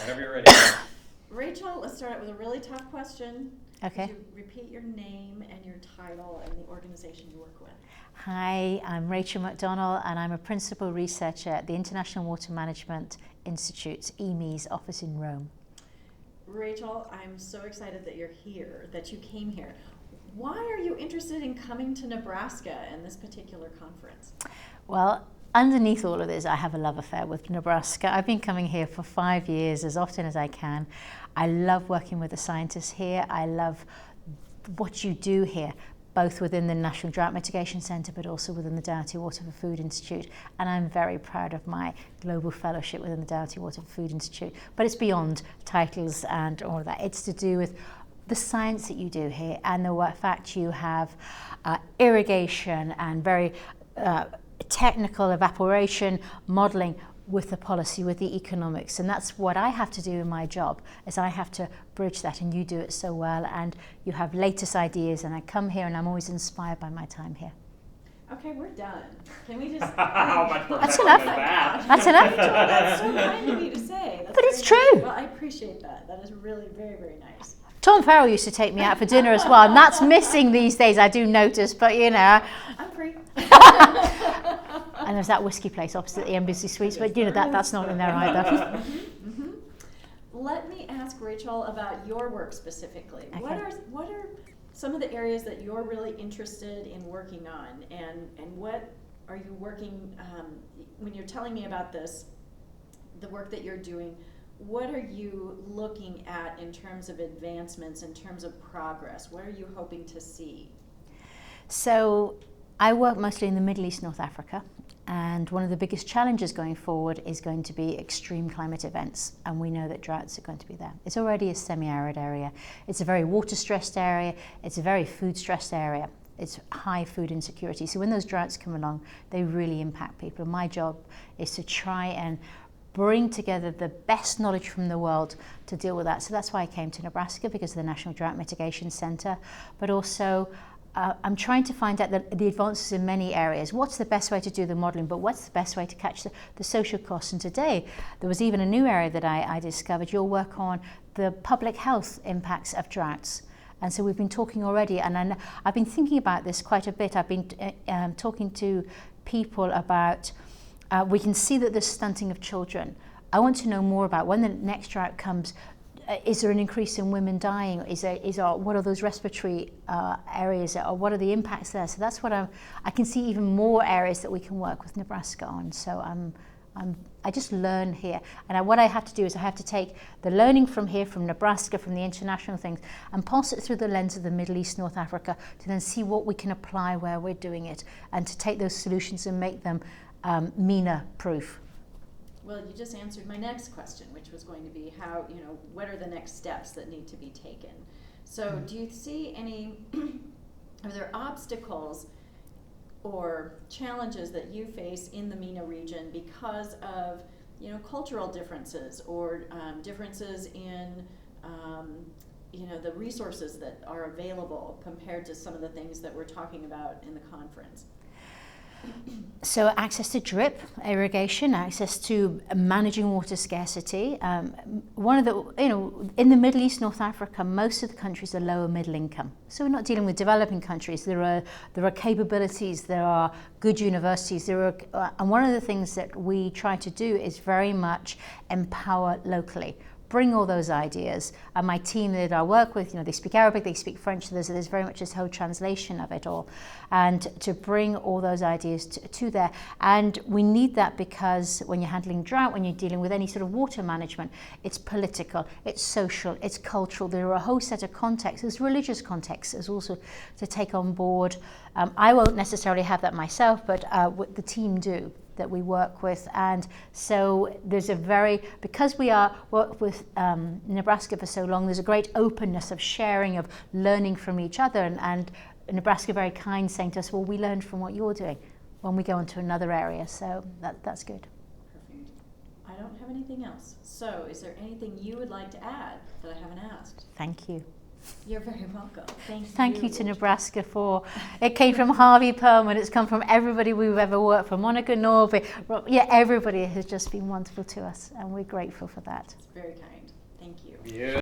Whenever you're ready. Rachel, let's start out with a really tough question. Okay. Could you repeat your name and your title and the organization you work with? Hi, I'm Rachael McDonnell, and I'm a principal researcher at the International Water Management Institute's EME's office in Rome. Rachel, I'm so excited that you're here, that you came here. Why are you interested in coming to Nebraska and this particular conference? Well, underneath all of this, I have a love affair with Nebraska. I've been coming here for 5 years as often as I can. I love working with the scientists here. I love what you do here, both within the National Drought Mitigation Centre, but also within the Daugherty Water for Food Institute. And I'm very proud of my global fellowship within the Daugherty Water for Food Institute. But it's beyond titles and all of that. It's to do with the science that you do here and the fact you have irrigation and very technical evaporation modelling with the policy, with the economics. And that's what I have to do in my job, is I have to bridge that, and you do it so well, and you have latest ideas, and I come here and I'm always inspired by my time here. Okay, we're done. Can we just... How much That's perfection enough. is that? That's enough. That's so kind of you to say. That's But it's very true. nice. Well, I appreciate that. That is really very, very nice. Tom Farrell used to take me out for dinner as well, and that's missing these days, I do notice, but you know. I'm free. And there's that whiskey place opposite the Embassy Suites, but you know, that's not in there either. Mm-hmm. Let me ask Rachel about your work specifically. Okay. What are some of the areas that you're really interested in working on, and what are you working, when you're telling me about this, the work that you're doing, what are you looking at in terms of advancements, in terms of progress? What are you hoping to see? So I work mostly in the Middle East, North Africa, and one of the biggest challenges going forward is going to be extreme climate events, and we know that droughts are going to be there. It's already a semi-arid area. It's a very water-stressed area. It's a very food-stressed area. It's high food insecurity. So when those droughts come along, they really impact people. My job is to try and bring together the best knowledge from the world to deal with that. So that's why I came to Nebraska, because of the National Drought Mitigation Centre, but also I'm trying to find out the advances in many areas. What's the best way to do the modelling, but what's the best way to catch the social costs? And today, there was even a new area that I discovered, your work on the public health impacts of droughts. And so we've been talking already, and I've been thinking about this quite a bit. I've been talking to people about, we can see that there's stunting of children. I want to know more about when the next drought comes. Is there an increase in women dying? What are those respiratory areas, or what are the impacts there? So that's what I can see even more areas that we can work with Nebraska on. So I just learn here, and what I have to do is I have to take the learning from here, from Nebraska, from the international things, and pass it through the lens of the Middle East, North Africa, to then see what we can apply where we're doing it, and to take those solutions and make them MENA-proof. Well, you just answered my next question, which was going to be how, what are the next steps that need to be taken? So do you see are there obstacles or challenges that you face in the MENA region because of, cultural differences or differences in, the resources that are available compared to some of the things that we're talking about in the conference? So access to drip irrigation, access to managing water scarcity. One of the, in the Middle East, North Africa, most of the countries are lower middle income. So we're not dealing with developing countries. There are capabilities, there are good universities, and one of the things that we try to do is very much empower locally. Bring all those ideas. And my team that I work with, they speak Arabic, they speak French, so there's very much this whole translation of it all. And to bring all those ideas to there. And we need that because when you're handling drought, when you're dealing with any sort of water management, it's political, it's social, it's cultural. There are a whole set of contexts. There's religious contexts as also to take on board. I won't necessarily have that myself, but the team do, that we work with. And so there's because we worked with Nebraska for so long, there's a great openness of sharing, of learning from each other, and Nebraska very kind, saying to us, well, we learned from what you're doing when we go into another area. So that's good. Perfect. I don't have anything else. So is there anything you would like to add that I haven't asked? Thank you. You're very welcome. Thank you. Thank you to Nebraska for, it came from Harvey Perlman, it's come from everybody we've ever worked for, Monica Norby, yeah, everybody has just been wonderful to us, and we're grateful for that. It's very kind. Thank you. Yeah.